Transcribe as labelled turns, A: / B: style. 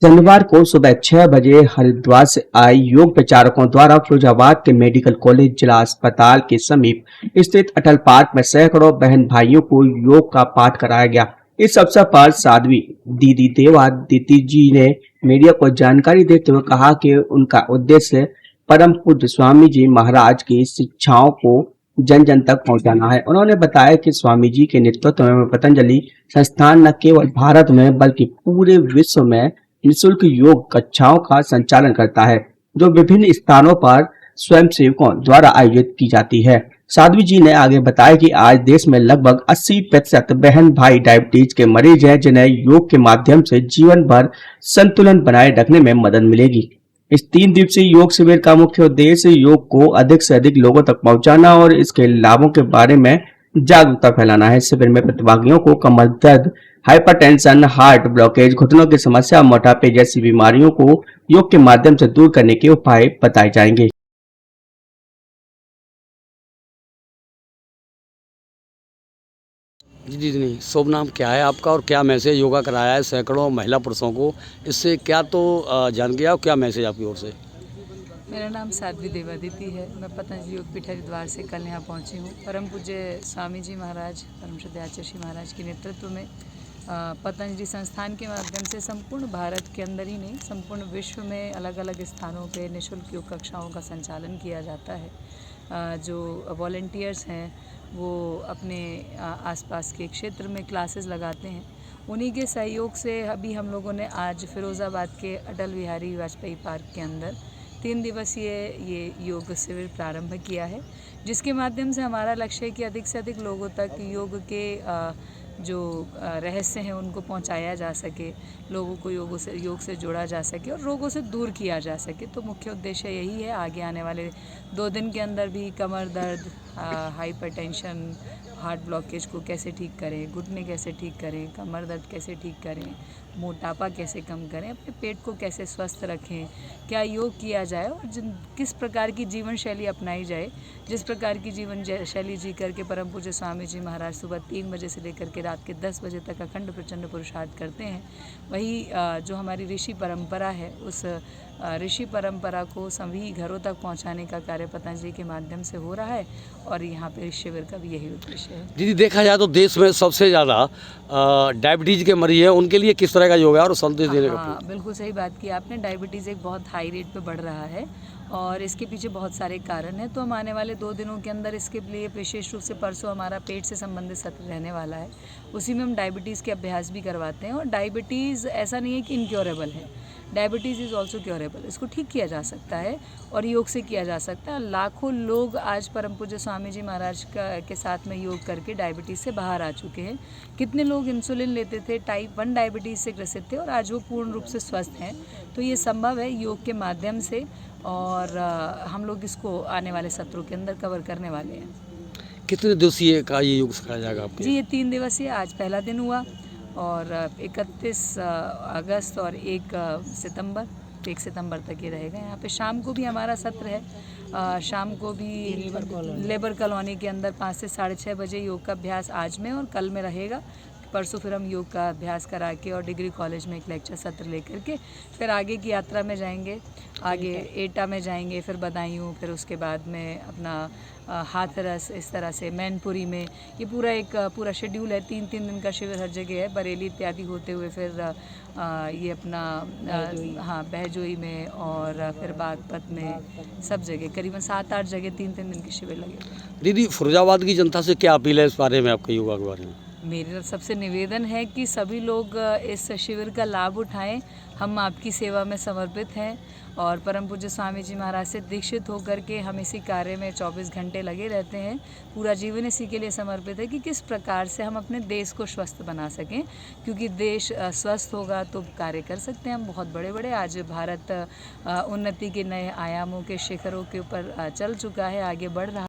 A: शनिवार को सुबह 6 बजे हरिद्वार से आए योग प्रचारकों द्वारा फिरोजाबाद के मेडिकल कॉलेज जिला अस्पताल के समीप स्थित अटल पार्क में सैकड़ों बहन भाइयों को योग का पाठ कराया गया। इस अवसर पर साध्वी दीदी देवादिति जी ने मीडिया को जानकारी देते हुए कहा कि उनका उद्देश्य परम पूज्य स्वामी जी महाराज की शिक्षाओं को जन जन तक पहुंचाना है। उन्होंने बताया कि स्वामी जी के नेतृत्व में पतंजलि संस्थान न केवल भारत में बल्कि पूरे विश्व में निःशुल्क योग कक्षाओं का संचालन करता है, जो विभिन्न स्थानों पर स्वयंसेवकों द्वारा आयोजित की जाती है। साध्वी जी ने आगे बताया कि आज देश में लगभग 80% बहन भाई डायबिटीज के मरीज हैं, जिन्हें योग के माध्यम से जीवन भर संतुलन बनाए रखने में मदद मिलेगी। इस 3 दिवसीय योग शिविर का मुख्य उद्देश्य योग को अधिक से अधिक लोगों तक पहुंचाना और इसके लाभों के बारे में जागरूकता फैलाना है। शिविर में प्रतिभागियों को कमर दर्द, हाइपरटेंशन, हार्ट ब्लॉकेज, घुटनों की समस्या, मोटापे जैसी बीमारियों को योग के माध्यम से दूर करने के उपाय बताए जाएंगे।
B: जी जी नहीं, शुभ नाम क्या है आपका और क्या मैसेज योगा कराया है सैकड़ों महिला पुरुषों को, इससे क्या तो जान गया और क्या मैसेज आपकी ओर से?
C: मेरा नाम साध्वी देवादिति है। मैं पतंजलि योगपीठ हरिद्वार से कल यहाँ पहुँची हूँ। परम पूज्य स्वामी जी महाराज, परम श्रद्धेय आचार्य श्री महाराज के नेतृत्व में पतंजलि संस्थान के माध्यम से संपूर्ण भारत के अंदर ही नहीं, संपूर्ण विश्व में अलग अलग स्थानों पे निःशुल्क योग कक्षाओं का संचालन किया जाता है। जो वॉलंटियर्स हैं वो अपने आसपास के क्षेत्र में क्लासेस लगाते हैं। उन्हीं के सहयोग से अभी हम लोगों ने आज फिरोज़ाबाद के अटल बिहारी वाजपेयी पार्क के अंदर 3 दिवसीय ये योग शिविर प्रारंभ किया है, जिसके माध्यम से हमारा लक्ष्य है कि अधिक से अधिक लोगों तक योग के जो रहस्य हैं उनको पहुंचाया जा सके, लोगों को योग से जोड़ा जा सके और रोगों से दूर किया जा सके। तो मुख्य उद्देश्य यही है। आगे आने वाले 2 दिन के अंदर भी कमर दर्द, हाइपरटेंशन, हार्ट ब्लॉकेज को कैसे ठीक करें, घुटने कैसे ठीक करें, कमर दर्द कैसे ठीक करें, मोटापा कैसे कम करें, अपने पेट को कैसे स्वस्थ रखें, क्या योग किया जाए और किस प्रकार की जीवन शैली अपनाई जाए। जिस प्रकार की जीवन शैली जी करके परम पूज्य स्वामी जी महाराज सुबह 3 बजे से लेकर के रात के 10 बजे तक अखंड प्रचंड पुरुषार्थ करते हैं, वही जो हमारी ऋषि परंपरा है, उस ऋषि परंपरा को सभी घरों तक पहुंचाने का कार्य पतंजलि के माध्यम से हो रहा है और यहाँ पे इस शिविर का भी यही उद्देश्य है।
B: दीदी देखा जाए तो देश में सबसे ज़्यादा डायबिटीज़ के मरीज हैं, उनके लिए किस तरह का योग है और संदेश देने का?
C: हाँ, बिल्कुल सही बात की आपने। डायबिटीज़ एक बहुत हाई रेट पे बढ़ रहा है और इसके पीछे बहुत सारे कारण हैं। तो हम आने वाले 2 दिनों के अंदर इसके लिए विशेष रूप से परसों हमारा पेट से संबंधित सत्र रहने वाला है। उसी में हम डायबिटीज़ के अभ्यास भी करवाते हैं और डायबिटीज़ ऐसा नहीं है कि इनक्योरेबल है, डायबिटीज़ इज़ ऑल्सो क्योरेबल। इसको ठीक किया जा सकता है और योग से किया जा सकता है। लाखों लोग आज परम पूज्य स्वामी जी महाराज के साथ में योग करके डायबिटीज़ से बाहर आ चुके हैं। कितने लोग इंसुलिन लेते थे, टाइप 1 डायबिटीज़ से ग्रसित थे और आज वो पूर्ण रूप से स्वस्थ हैं। तो ये संभव है योग के माध्यम से और हम लोग इसको आने वाले सत्रों के अंदर कवर करने वाले हैं।
B: कितने दिवसीय का ये योग सिखाया जाएगा आपके?
C: जी, ये 3 दिवसीय आज पहला दिन हुआ और 31 अगस्त और 1 सितंबर, 1 सितंबर तक ये रहेगा। यहाँ पे शाम को भी हमारा सत्र है। शाम को भी लेबर कॉलोनी के अंदर 5 से 6:30 बजे योग का अभ्यास आज में और कल में रहेगा। परसों फिर हम योग का अभ्यास करा के और डिग्री कॉलेज में एक लेक्चर सत्र लेकर के फिर आगे की यात्रा में जाएंगे। आगे एटा में जाएंगे, फिर बदायूं, फिर उसके बाद में अपना हाथरस, इस तरह से मैनपुरी में। ये पूरा शेड्यूल है। 3-3 दिन का शिविर हर जगह है, बरेली इत्यादि होते हुए फिर ये अपना हाँ बहजोई में और फिर बागपत में, सब जगह करीबन 7-8 जगह 3-3 दिन के शिविर लगे।
B: दीदी फिरोजाबाद की जनता से क्या अपील है इस बारे में, आपके योगा के बारे में?
C: मेरा सबसे निवेदन है कि सभी लोग इस शिविर का लाभ उठाएं। हम आपकी सेवा में समर्पित हैं और परम पूज्य स्वामी जी महाराज से दीक्षित होकर के हम इसी कार्य में 24 घंटे लगे रहते हैं। पूरा जीवन इसी के लिए समर्पित है कि किस प्रकार से हम अपने देश को स्वस्थ बना सकें, क्योंकि देश स्वस्थ होगा तो कार्य कर सकते हैं हम बहुत बड़े-बड़े। आज भारत उन्नति के नए आयामों के शिखरों के ऊपर चल चुका है, आगे बढ़ रहा है।